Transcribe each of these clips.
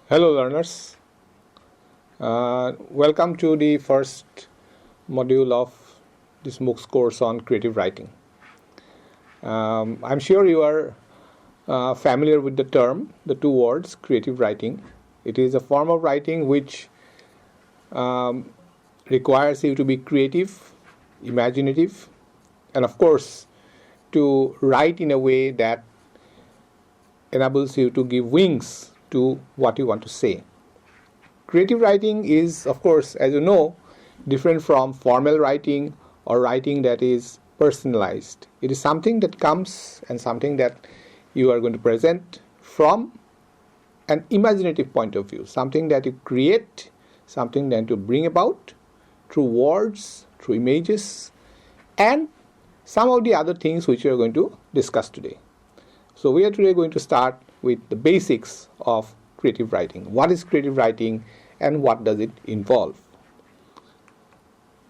Hello learners, welcome to the first module of this MOOCs course on creative writing. I'm sure you are familiar with the term, the two words, creative writing. It is a form of writing which requires you to be creative, imaginative, and of course to write in a way that enables you to give wings to what you want to say. Creative writing is, of course, as you know, different from formal writing or writing that is personalized. It is something that comes and something that you are going to present from an imaginative point of view, something that you create, something that you bring about through words, through images, and some of the other things which we are going to discuss today. So we are today going to start with the basics of creative writing. What is creative writing and what does it involve?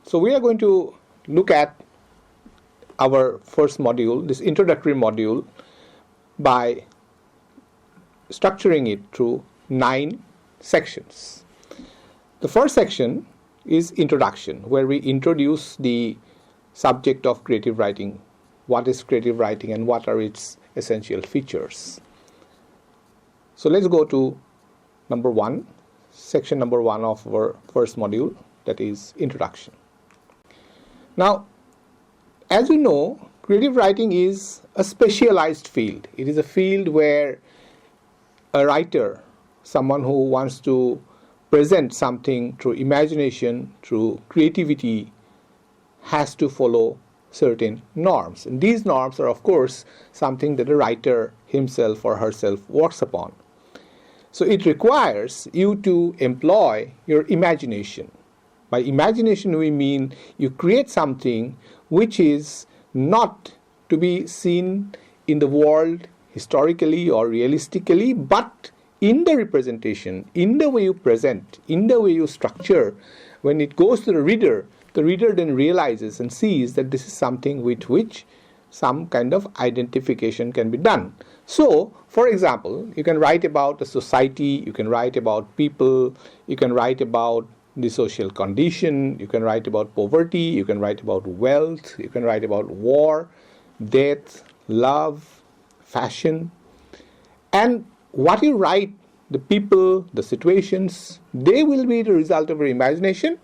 So we are going to look at our first module, this introductory module, by structuring it through 9 sections. The first section is introduction, where we introduce the subject of creative writing. What is creative writing and what are its essential features? So let's go to number 1, section number 1 of our first module, that is introduction. Now, as you know, creative writing is a specialized field. It is a field where a writer, someone who wants to present something through imagination, through creativity, has to follow certain norms. And these norms are, of course, something that the writer himself or herself works upon. So it requires you to employ your imagination. By imagination, we mean you create something which is not to be seen in the world historically or realistically, but in the representation, in the way you present, in the way you structure. When it goes to the reader then realizes and sees that this is something with which some kind of identification can be done. So, for example, you can write about a society, you can write about people, you can write about the social condition, you can write about poverty, you can write about wealth, you can write about war, death, love, fashion. And what you write, the people, the situations, they will be the result of your imagination,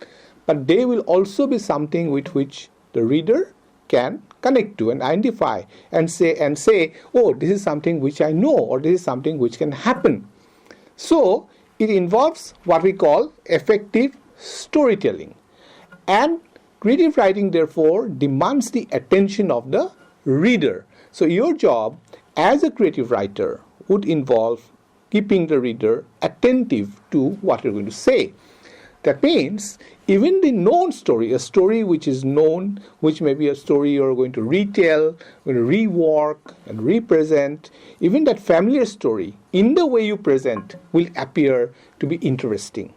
but they will also be something with which the reader can connect to and identify and say, oh, this is something which I know, or this is something which can happen. So it involves what we call effective storytelling. And creative writing, therefore, demands the attention of the reader. So your job as a creative writer would involve keeping the reader attentive to what you're going to say. That means even the known story, a story which is known, which may be a story you're going to retell, going to rework and represent, even that familiar story, in the way you present, will appear to be interesting.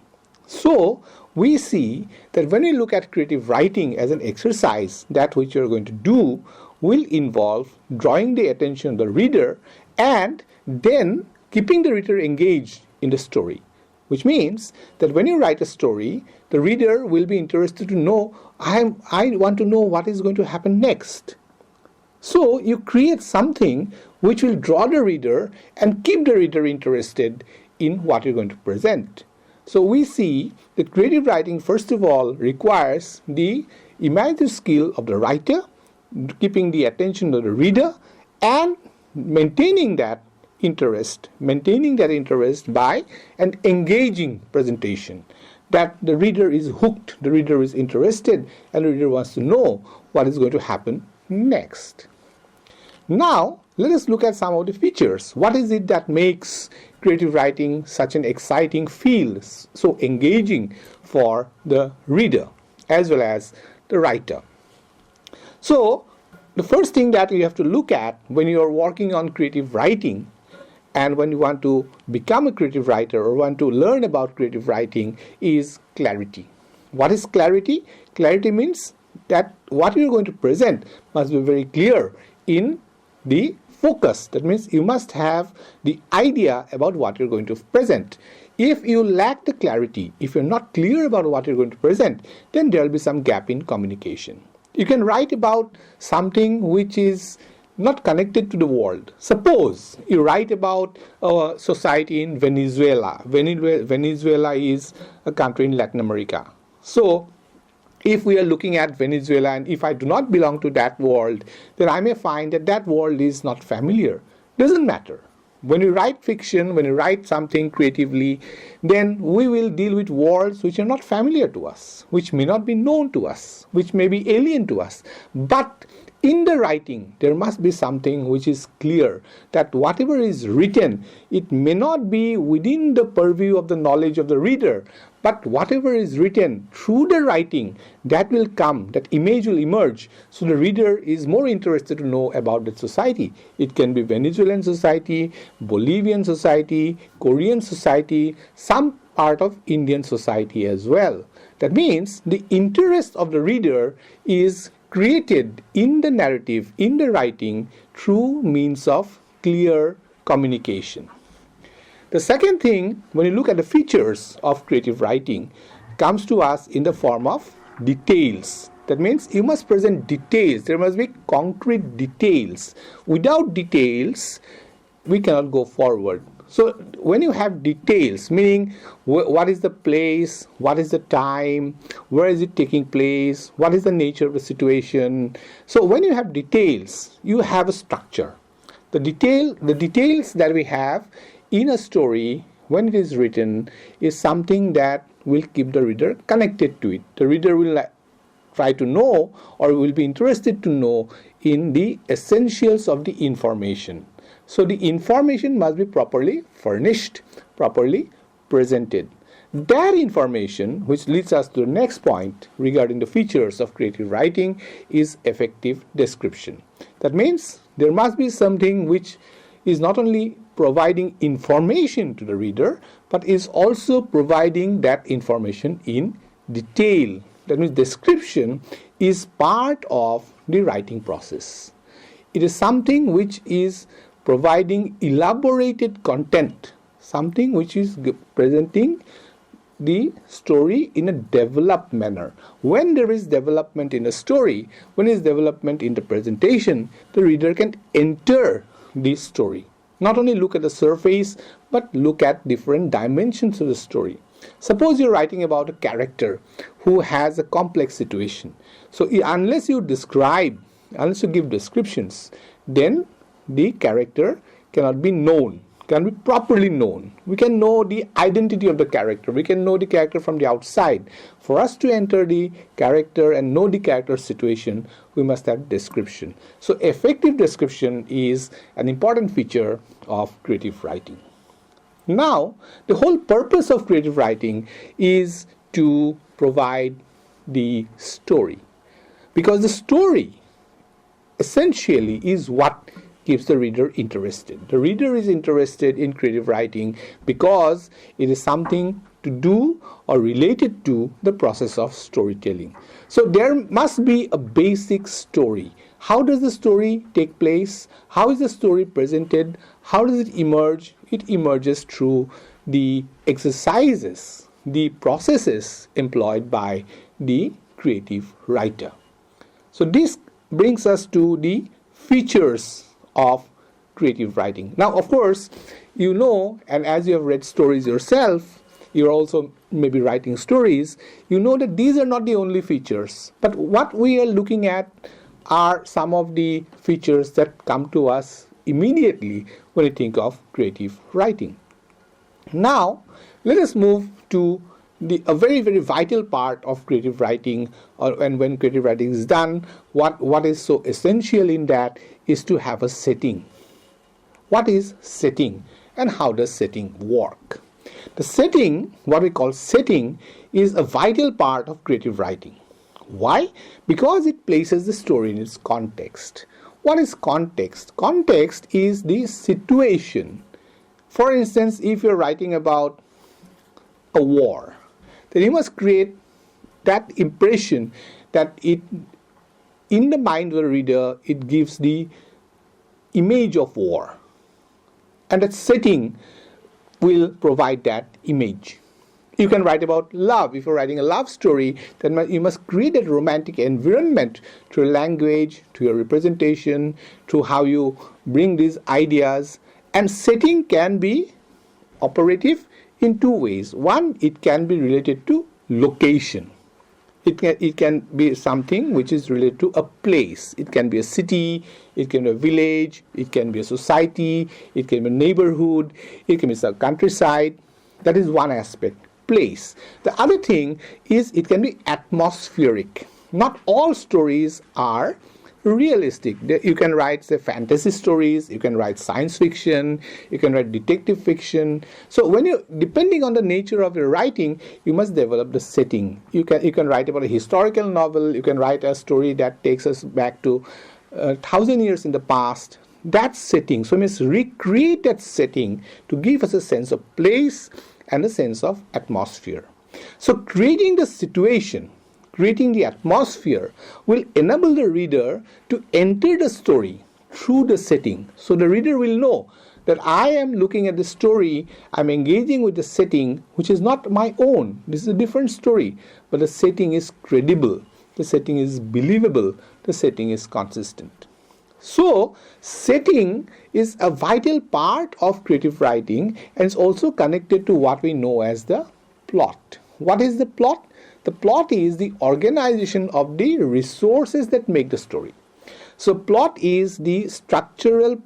So we see that when we look at creative writing as an exercise, that which you're going to do will involve drawing the attention of the reader and then keeping the reader engaged in the story. Which means that when you write a story, the reader will be interested to know, I want to know what is going to happen next. So you create something which will draw the reader and keep the reader interested in what you're going to present. So we see that creative writing, first of all, requires the imaginative skill of the writer, keeping the attention of the reader, and maintaining that interest by an engaging presentation, that the reader is hooked, the reader is interested, and the reader wants to know what is going to happen next. Now, let us look at some of the features. What is it that makes creative writing such an exciting field, so engaging for the reader as well as the writer? So, the first thing that you have to look at when you are working on creative writing and when you want to become a creative writer or want to learn about creative writing is clarity. What is clarity? Clarity means that what you're going to present must be very clear in the focus. That means you must have the idea about what you're going to present. If you lack the clarity, if you're not clear about what you're going to present, then there will be some gap in communication. You can write about something which is not connected to the world. Suppose you write about a society in Venezuela. Venezuela is a country in Latin America. So, if we are looking at Venezuela and if I do not belong to that world, then I may find that that world is not familiar. Doesn't matter. When you write fiction, when you write something creatively, then we will deal with worlds which are not familiar to us, which may not be known to us, which may be alien to us. But in the writing, there must be something which is clear, that whatever is written, it may not be within the purview of the knowledge of the reader, but whatever is written through the writing, that will come, that image will emerge, so the reader is more interested to know about that society. It can be Venezuelan society, Bolivian society, Korean society, some part of Indian society as well. That means the interest of the reader is created in the narrative, in the writing, through means of clear communication. The second thing, when you look at the features of creative writing, comes to us in the form of details. That means you must present details. There must be concrete details. Without details, we cannot go forward. So when you have details, meaning what is the place, what is the time, where is it taking place, what is the nature of the situation. So when you have details, you have a structure. The details that we have in a story, when it is written, is something that will keep the reader connected to it. The reader will try to know or will be interested to know in the essentials of the information. So the information must be properly furnished, properly presented. That information, which leads us to the next point regarding the features of creative writing, is effective description. That means there must be something which is not only providing information to the reader, but is also providing that information in detail. That means description is part of the writing process. It is something which is providing elaborated content, something which is presenting the story in a developed manner. When there is development in a story, when there is development in the presentation, the reader can enter the story. Not only look at the surface, but look at different dimensions of the story. Suppose you're writing about a character who has a complex situation. So unless you give descriptions, then the character cannot be known, can be properly known. We can know the identity of the character. We can know the character from the outside. For us to enter the character and know the character's situation, we must have description. So effective description is an important feature of creative writing. Now, the whole purpose of creative writing is to provide the story. Because the story essentially is what keeps the reader interested. The reader is interested in creative writing because it is something to do or related to the process of storytelling. So there must be a basic story. How does the story take place? How is the story presented? How does it emerge? It emerges through the exercises, the processes employed by the creative writer. So this brings us to the features of creative writing. Now, of course, you know, and as you have read stories yourself, you're also maybe writing stories, you know that these are not the only features. But what we are looking at are some of the features that come to us immediately when we think of creative writing. Now, let us move to a very, very vital part of creative writing, and when creative writing is done, what is so essential in that is to have a setting. What is setting and how does setting work? The setting, what we call setting, is a vital part of creative writing. Why? Because it places the story in its context. What is context? Context is the situation. For instance, if you're writing about a war, then you must create that impression that in the mind of the reader, it gives the image of war. And that setting will provide that image. You can write about love. If you're writing a love story, then you must create a romantic environment through language, through your representation, through how you bring these ideas. And setting can be operative in two ways. One, it can be related to location. It can be something which is related to a place. It can be a city, it can be a village, it can be a society, it can be a neighborhood, it can be a countryside. That is one aspect, place. The other thing is it can be atmospheric. Not all stories are realistic. You can write, say, fantasy stories, you can write science fiction, you can write detective fiction. So depending on the nature of your writing, you must develop the setting. You can write about a historical novel, you can write a story that takes us back to 1,000 years in the past. That setting, so we must recreate that setting to give us a sense of place and a sense of atmosphere. So creating the situation, creating the atmosphere will enable the reader to enter the story through the setting. So the reader will know that I am looking at the story, I'm engaging with the setting which is not my own. This is a different story, but the setting is credible, the setting is believable, the setting is consistent. So setting is a vital part of creative writing and it's also connected to what we know as the plot. What is the plot? The plot is the organization of the resources that make the story. So plot is the structural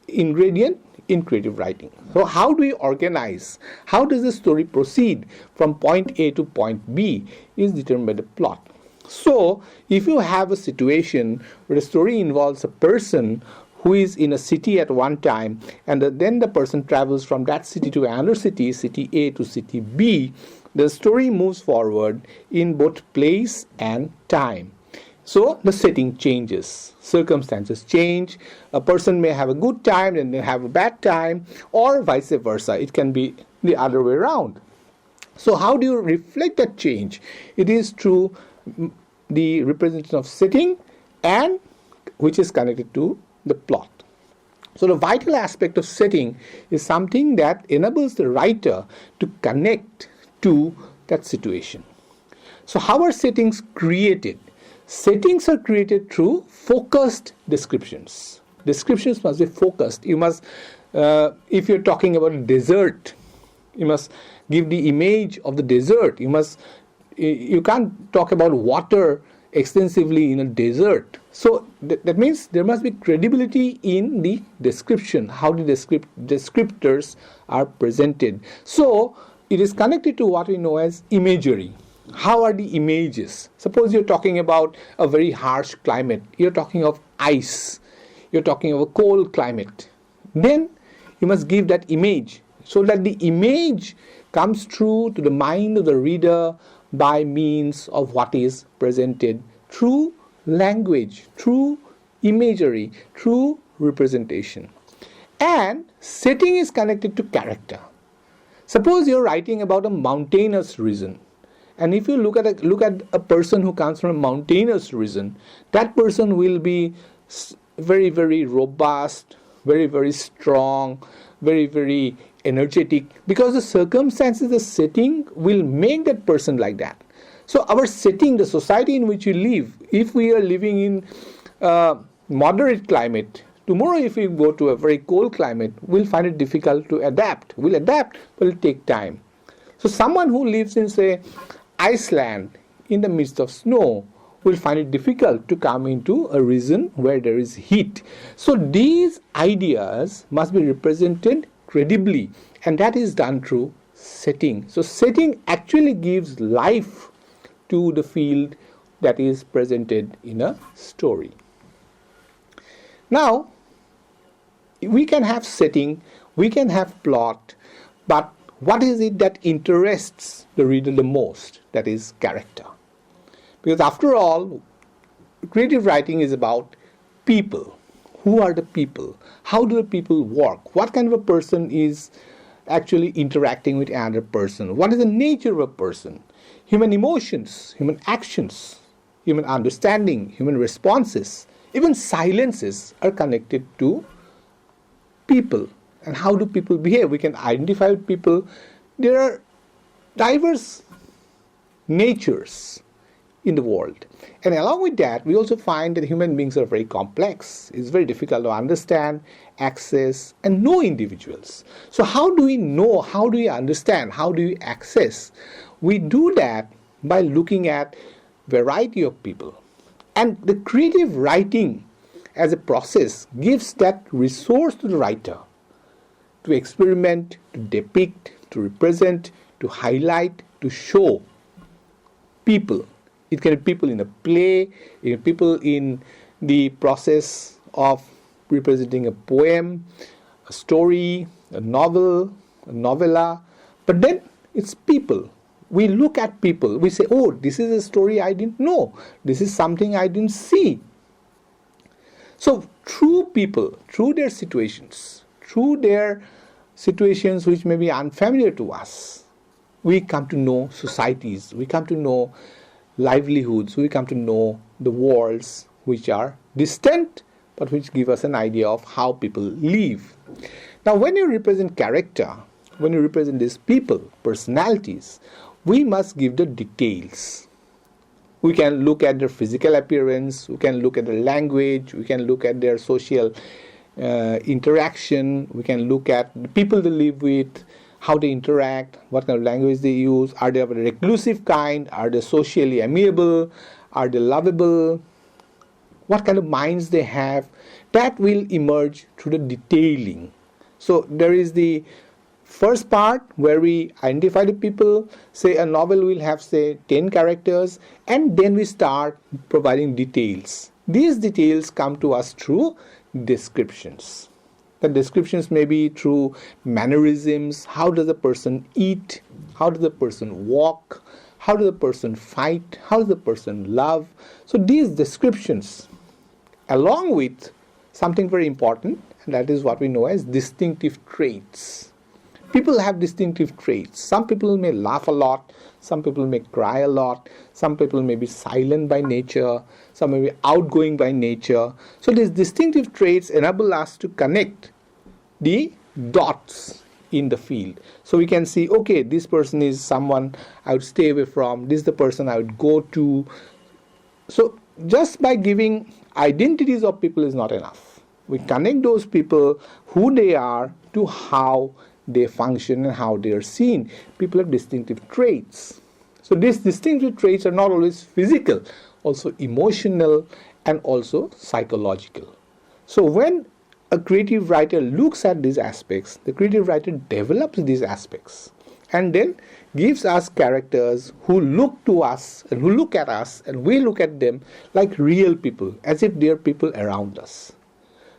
ingredient in creative writing. So how do we organize? How does the story proceed from point A to point B is determined by the plot. So if you have a situation where a story involves a person who is in a city at one time and then the person travels from that city to another city, city A to city B, the story moves forward in both place and time. So the setting changes, circumstances change, a person may have a good time and then have a bad time, or vice versa. It can be the other way around. So how do you reflect that change? It is through the representation of setting and which is connected to the plot. So the vital aspect of setting is something that enables the writer to connect to that situation. So how are settings created? Settings are created through focused descriptions. Descriptions must be focused. You must, if you're talking about a desert, you must give the image of the desert. You can't talk about water extensively in a desert. So that means there must be credibility in the description, how the descriptors are presented. So it is connected to what we know as imagery. How are the images? Suppose you're talking about a very harsh climate. You're talking of ice. You're talking of a cold climate. Then you must give that image so that the image comes through to the mind of the reader by means of what is presented through language, through imagery, through representation. And setting is connected to character. Suppose you're writing about a mountainous region, and if you look at a person who comes from a mountainous region, that person will be very, very robust, very, very strong, very, very energetic, because the circumstances, the setting will make that person like that. So our setting, the society in which we live, if we are living in moderate climate, tomorrow if we go to a very cold climate, we'll find it difficult to adapt. We'll adapt, but it'll take time. So someone who lives in, say, Iceland in the midst of snow will find it difficult to come into a region where there is heat. So these ideas must be represented credibly, and that is done through setting. So setting actually gives life to the field that is presented in a story. Now, we can have setting, we can have plot, but what is it that interests the reader the most? That is character. Because after all, creative writing is about people. Who are the people? How do the people work? What kind of a person is actually interacting with another person? What is the nature of a person? Human emotions, human actions, human understanding, human responses, Even silences are connected to people. And how do people behave? We can identify people. There are diverse natures in the world. And along with that, we also find that human beings are very complex. It's very difficult to understand, access, and know individuals. So how do we know? How do we understand? How do we access? We do that by looking at variety of people. And the creative writing as a process gives that resource to the writer to experiment, to depict, to represent, to highlight, to show people. It can be people in a play, it can be people in the process of representing a poem, a story, a novel, a novella. But then it's people. We look at people. We say, oh, this is a story I didn't know. This is something I didn't see. So through people, through their situations which may be unfamiliar to us, we come to know societies, we come to know livelihoods, we come to know the worlds which are distant but which give us an idea of how people live. Now when you represent character, when you represent these people, personalities, we must give the details. We can look at their physical appearance, we can look at their language, we can look at their social interaction, we can look at the people they live with, how they interact, what kind of language they use, are they of a reclusive kind, are they socially amiable, are they lovable, what kind of minds they have. That will emerge through the detailing. So there is the first part where we identify the people, say a novel will have say 10 characters, and then we start providing details. These details come to us through descriptions. The descriptions may be through mannerisms. How does a person eat? How does a person walk? How does a person fight? How does a person love? So these descriptions, along with something very important, and that is what we know as distinctive traits. People have distinctive traits. Some people may laugh a lot, some people may cry a lot, some people may be silent by nature, some may be outgoing by nature. So these distinctive traits enable us to connect the dots in the field. So we can see, okay, this person is someone I would stay away from, this is the person I would go to. So just by giving identities of people is not enough. We connect those people, who they are, to how they function and how they are seen. People have distinctive traits. So these distinctive traits are not always physical, also emotional and also psychological. So when a creative writer looks at these aspects, the creative writer develops these aspects and then gives us characters who look to us and who look at us and we look at them like real people, as if they are people around us.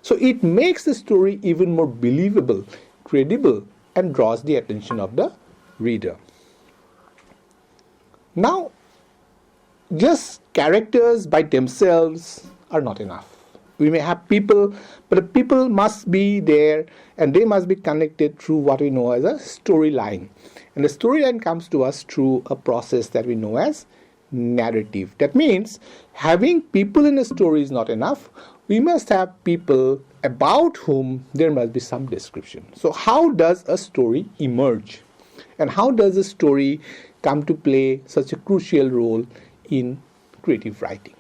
So it makes the story even more believable, credible, and draws the attention of the reader. Now, just characters by themselves are not enough. We may have people, but the people must be there and they must be connected through what we know as a storyline. And the storyline comes to us through a process that we know as narrative. That means having people in a story is not enough. We must have people about whom there must be some description. So how does a story emerge? And how does a story come to play such a crucial role in creative writing?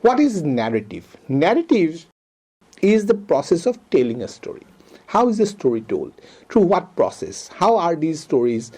What is narrative? Narrative is the process of telling a story. How is the story told? Through what process? How are these stories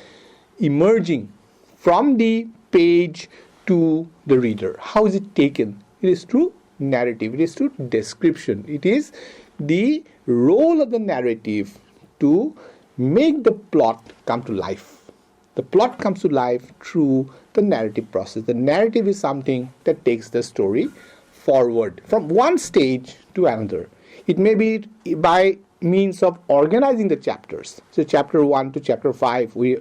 emerging from the page to the reader? How is it taken? It is through narrative. It is through description. It is the role of the narrative to make the plot come to life. The plot comes to life through the narrative process. The narrative is something that takes the story forward from one stage to another. It may be by means of organizing the chapters. So chapter 1 to chapter 5 we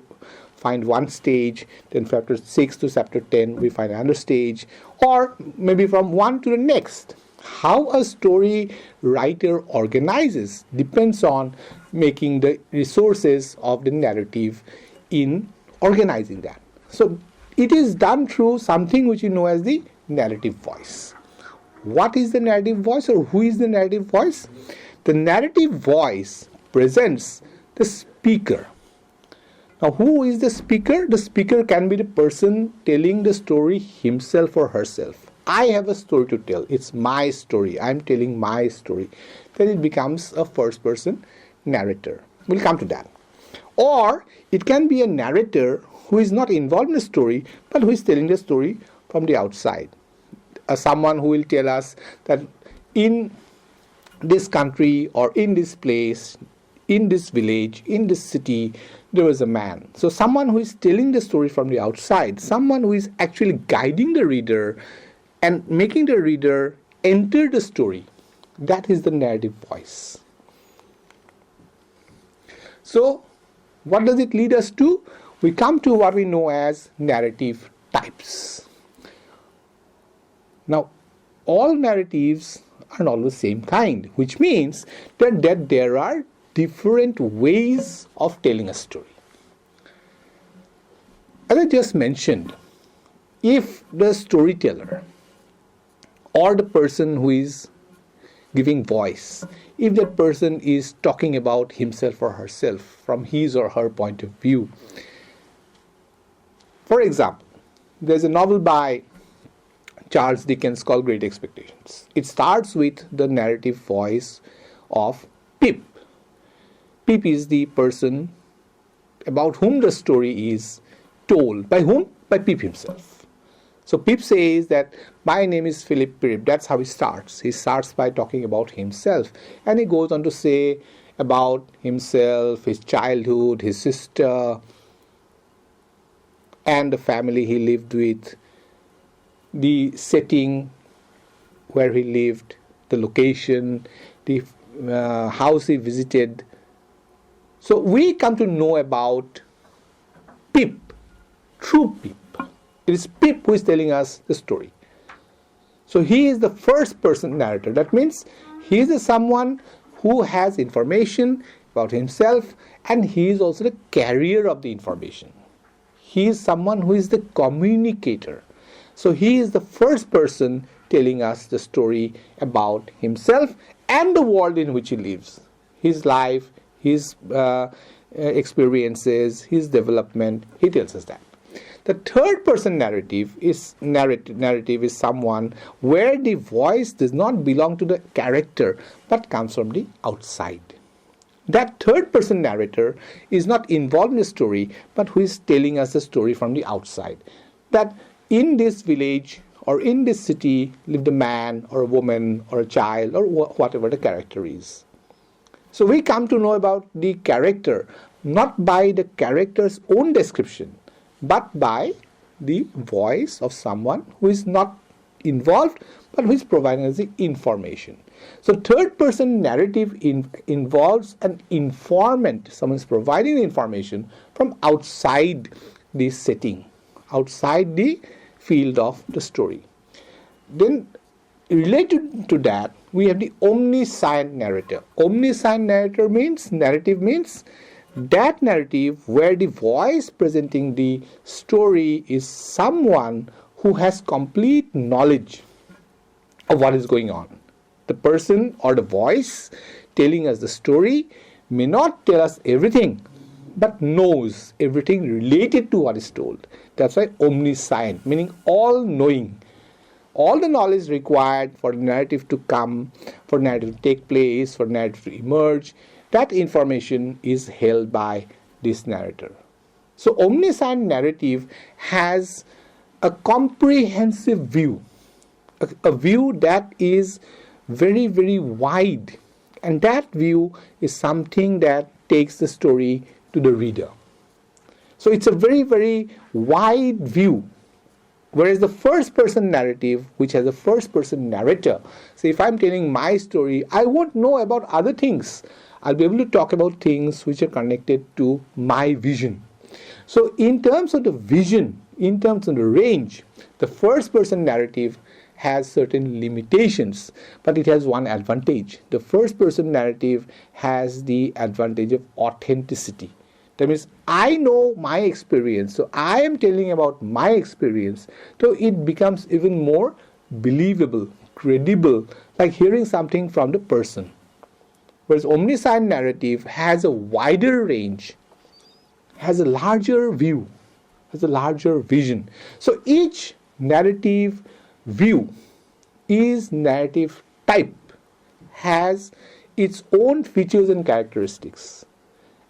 find one stage, then chapter 6 to chapter 10 we find another stage, or maybe from one to the next. How a story writer organizes depends on making the resources of the narrative in organizing that. So it is done through something which you know as the narrative voice. What is the narrative voice, or who is the narrative voice? The narrative voice presents the speaker. Now, who is the speaker? The speaker can be the person telling the story himself or herself. I have a story to tell. It's my story. I'm telling my story. Then it becomes a first person narrator. We'll come to that. Or it can be a narrator who is not involved in the story, but who is telling the story from the outside. Someone who will tell us that in this country or in this place, in this village, in this city, there was a man. So someone who is telling the story from the outside, someone who is actually guiding the reader and making the reader enter the story. That is the narrative voice. So what does it lead us to? We come to what we know as narrative types. Now, all narratives are not the same kind, which means that there are different ways of telling a story. As I just mentioned, if the storyteller or the person who is giving voice, if that person is talking about himself or herself from his or her point of view. For example, there's a novel by Charles Dickens called Great Expectations. It starts with the narrative voice of Pip. Pip is the person about whom the story is told. By whom? By Pip himself. So Pip says that my name is Philip Pip. That's how he starts. He starts by talking about himself. And he goes on to say about himself, his childhood, his sister, and the family he lived with, the setting where he lived, the location, the house he visited. So we come to know about Pip, true Pip. It is Pip who is telling us the story. So he is the first person narrator. That means he is someone who has information about himself, and he is also the carrier of the information. He is someone who is the communicator. So he is the first person telling us the story about himself and the world in which he lives. His life, his experiences, his development, he tells us that. The third person narrative is someone where the voice does not belong to the character but comes from the outside. That third person narrator is not involved in the story, but who is telling us the story from the outside. That in this village or in this city lived a man or a woman or a child or whatever the character is. So we come to know about the character not by the character's own description, but by the voice of someone who is not involved but who is providing us the information. So third person narrative involves an informant. Someone is providing the information from outside the setting, outside the field of the story. Then related to that, we have the omniscient narrator. Omniscient narrative means that narrative where the voice presenting the story is someone who has complete knowledge of what is going on. The person or the voice telling us the story may not tell us everything, but knows everything related to what is told. That's why omniscient, meaning all-knowing. All the knowledge required for the narrative to come, for narrative to take place, for narrative to emerge, that information is held by this narrator. So omniscient narrative has a comprehensive view, a view that is very, very wide, and that view is something that takes the story to the reader. So it's a very, very wide view. Whereas the first person narrative, which has a first person narrator, so if I'm telling my story, I won't know about other things. I'll be able to talk about things which are connected to my vision. So in terms of the vision, in terms of the range, the first person narrative has certain limitations, but it has one advantage. The first person narrative has the advantage of authenticity. That means I know my experience, so I am telling about my experience, so it becomes even more believable, credible, like hearing something from the person. Whereas omniscient narrative has a wider range, has a larger view, has a larger vision. So each narrative view is narrative type, has its own features and characteristics.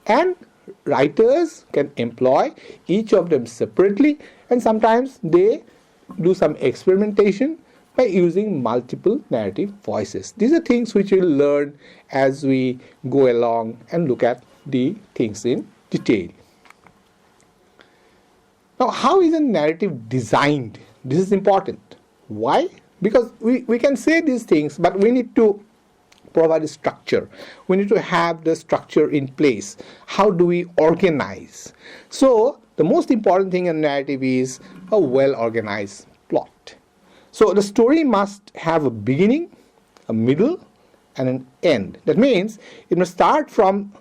And writers can employ each of them separately, and sometimes they do some experimentation by using multiple narrative voices. These are things which we'll learn as we go along and look at the things in detail. Now, how is a narrative designed? This is important. Why? Because we can say these things, but we need to provide a structure. We need to have the structure in place. How do we organize? So, the most important thing in narrative is a well-organized plot. So, the story must have a beginning, a middle, and an end. That means it must start from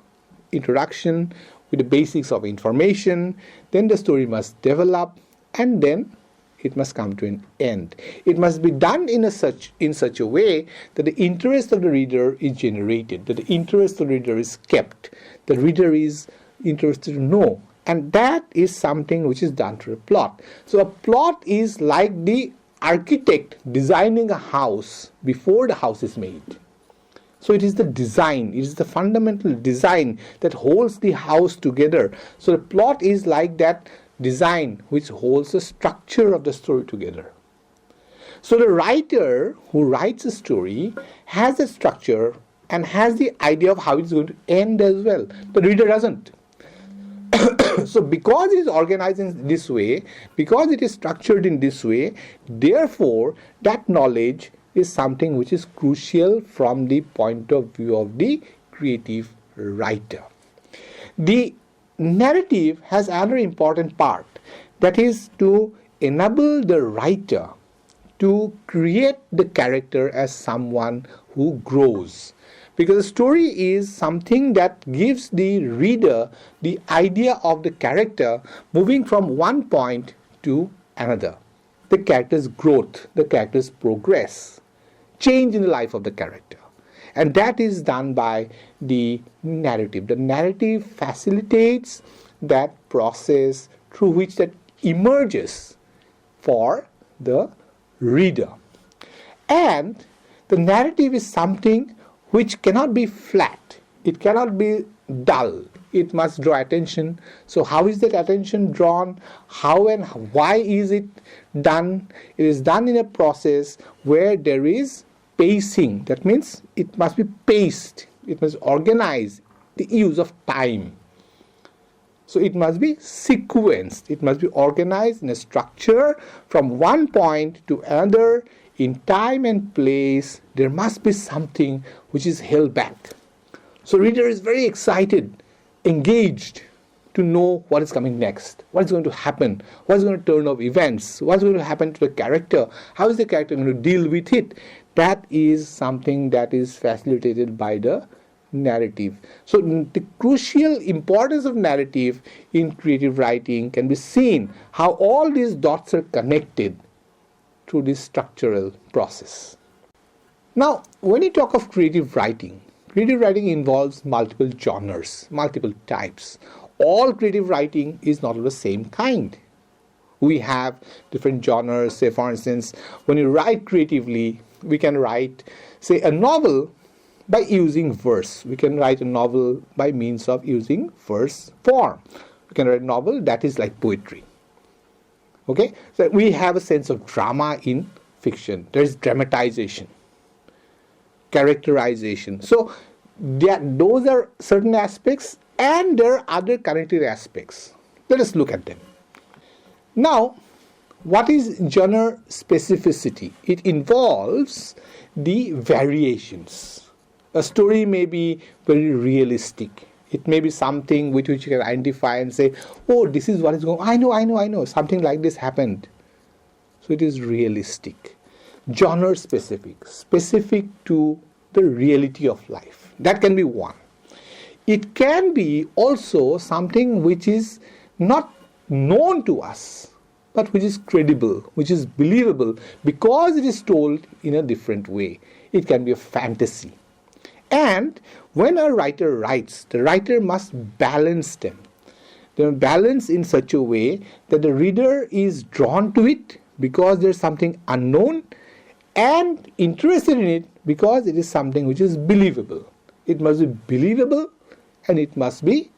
introduction with the basics of information, then the story must develop, and then it must come to an end. It must be done in such a way that the interest of the reader is generated, that the interest of the reader is kept, the reader is interested to know. And that is something which is done through a plot. So a plot is like the architect designing a house before the house is made. So it is the design, it is the fundamental design that holds the house together. So the plot is like that design which holds the structure of the story together. So the writer who writes a story has a structure and has the idea of how it's going to end as well. The reader doesn't. So because it is organized in this way, because it is structured in this way, therefore that knowledge is something which is crucial from the point of view of the creative writer. The narrative has another important part, that is to enable the writer to create the character as someone who grows. Because a story is something that gives the reader the idea of the character moving from one point to another. The character's growth, the character's progress, change in the life of the character. And that is done by the narrative. The narrative facilitates that process through which that emerges for the reader. And the narrative is something which cannot be flat. It cannot be dull. It must draw attention. So how is that attention drawn? How and why is it done? It is done in a process where there is pacing. That means it must be paced. It must organize the use of time. So it must be sequenced. It must be organized in a structure from one point to another in time and place. There must be something which is held back. So reader is very excited, engaged to know what is coming next, what is going to happen, what is going to turn of events, what is going to happen to the character, how is the character going to deal with it. That is something that is facilitated by the narrative. So the crucial importance of narrative in creative writing can be seen how all these dots are connected through this structural process. Now, when you talk of creative writing involves multiple genres, multiple types. All creative writing is not of the same kind. We have different genres. Say, for instance, when you write creatively, we can write, say, a novel by using verse. We can write a novel by means of using verse form. We can write a novel that is like poetry. Okay? So we have a sense of drama in fiction. There is dramatization, characterization. So those are certain aspects, and there are other connected aspects. Let us look at them. Now, what is genre specificity? It involves the variations. A story may be very realistic. It may be something with which you can identify and say, oh, this is what is going on. I know. Something like this happened. So it is realistic. Genre specific to the reality of life. That can be one. It can be also something which is not known to us. but which is credible, which is believable, because it is told in a different way. It can be a fantasy. And when a writer writes, the writer must balance them. They are balanced in such a way that the reader is drawn to it because there is something unknown, and interested in it because it is something which is believable. It must be believable, and it must be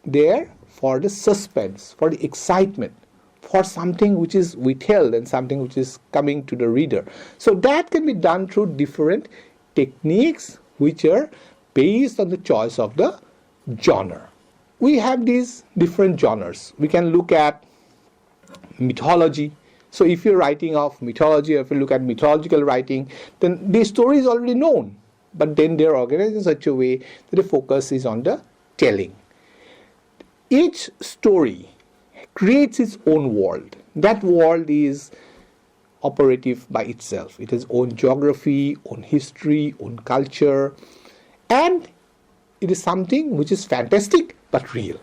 there for the suspense, for the excitement, for something which is withheld and something which is coming to the reader. So that can be done through different techniques which are based on the choice of the genre. We have these different genres. We can look at mythology. So if you're writing of mythology, or if you look at mythological writing, then the story is already known, but then they're organized in such a way that the focus is on the telling. Each story creates its own world. That world is operative by itself. It has own geography, own history, own culture, and it is something which is fantastic but real.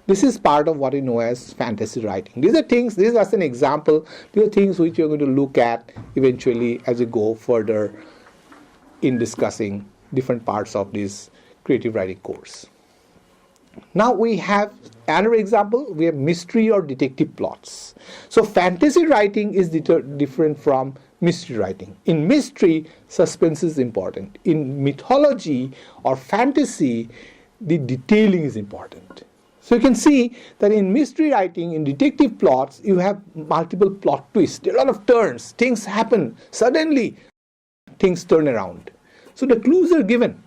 This is part of what we know as fantasy writing. These are things, this is as an example, these are things which you're going to look at eventually as you go further in discussing different parts of this creative writing course. Now we have another example, we have mystery or detective plots. So fantasy writing is different from mystery writing. In mystery, suspense is important. In mythology or fantasy, the detailing is important. So you can see that in mystery writing, in detective plots, you have multiple plot twists. There are a lot of turns. Things happen. Suddenly, things turn around. So the clues are given.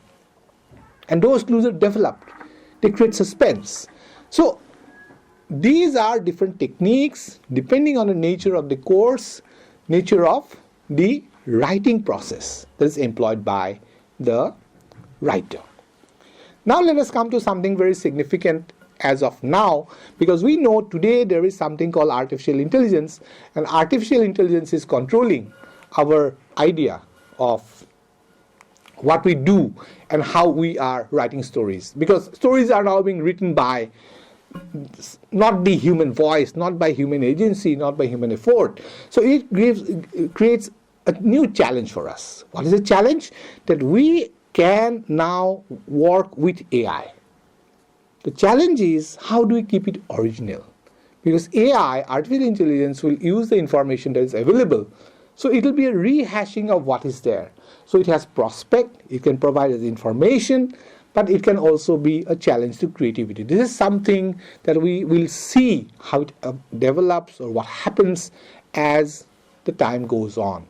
And those clues are developed. They create suspense. So these are different techniques depending on the nature of the course, nature of the writing process that is employed by the writer. Now let us come to something very significant as of now, because we know today there is something called artificial intelligence, and artificial intelligence is controlling our idea of what we do and how we are writing stories, because stories are now being written by not the human voice, not by human agency, not by human effort. So it creates a new challenge for us. What is the challenge? That we can now work with AI. The challenge is, how do we keep it original? Because AI, artificial intelligence, will use the information that is available. So it will be a rehashing of what is there. So it has prospect, it can provide us information, but it can also be a challenge to creativity. This is something that we will see how it develops or what happens as the time goes on.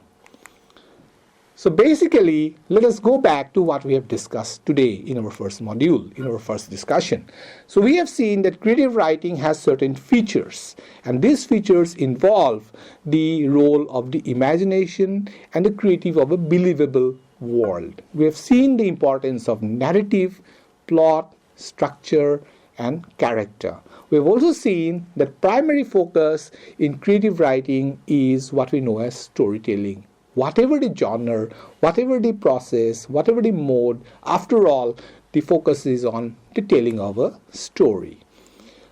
So basically, let us go back to what we have discussed today in our first module, in our first discussion. So we have seen that creative writing has certain features, and these features involve the role of the imagination and the creative of a believable world. We have seen the importance of narrative, plot, structure, and character. We have also seen that primary focus in creative writing is what we know as storytelling. Whatever the genre, whatever the process, whatever the mode, after all, the focus is on the telling of a story.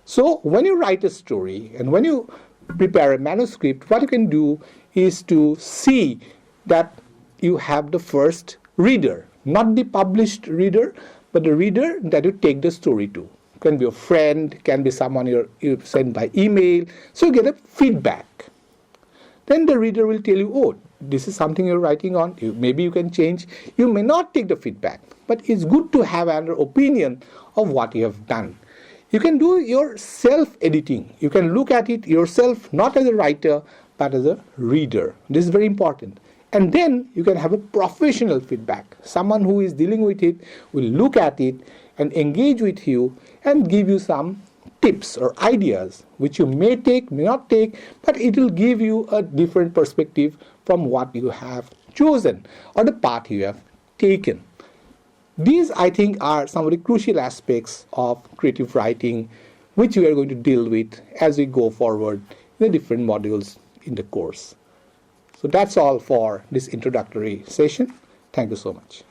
So when you write a story and when you prepare a manuscript, what you can do is to see that you have the first reader, not the published reader, but the reader that you take the story to. It can be a friend, can be someone you send by email. So you get a feedback. Then the reader will tell you, oh, this is something you're writing on. Maybe you can change. You may not take the feedback, but it's good to have an opinion of what you have done. You can do your self-editing. You can look at it yourself, not as a writer, but as a reader. This is very important. And then you can have a professional feedback. Someone who is dealing with it will look at it and engage with you and give you some tips or ideas which you may take, may not take, but it will give you a different perspective from what you have chosen or the path you have taken. These, I think, are some of the crucial aspects of creative writing which we are going to deal with as we go forward in the different modules in the course. So that's all for this introductory session. Thank you so much.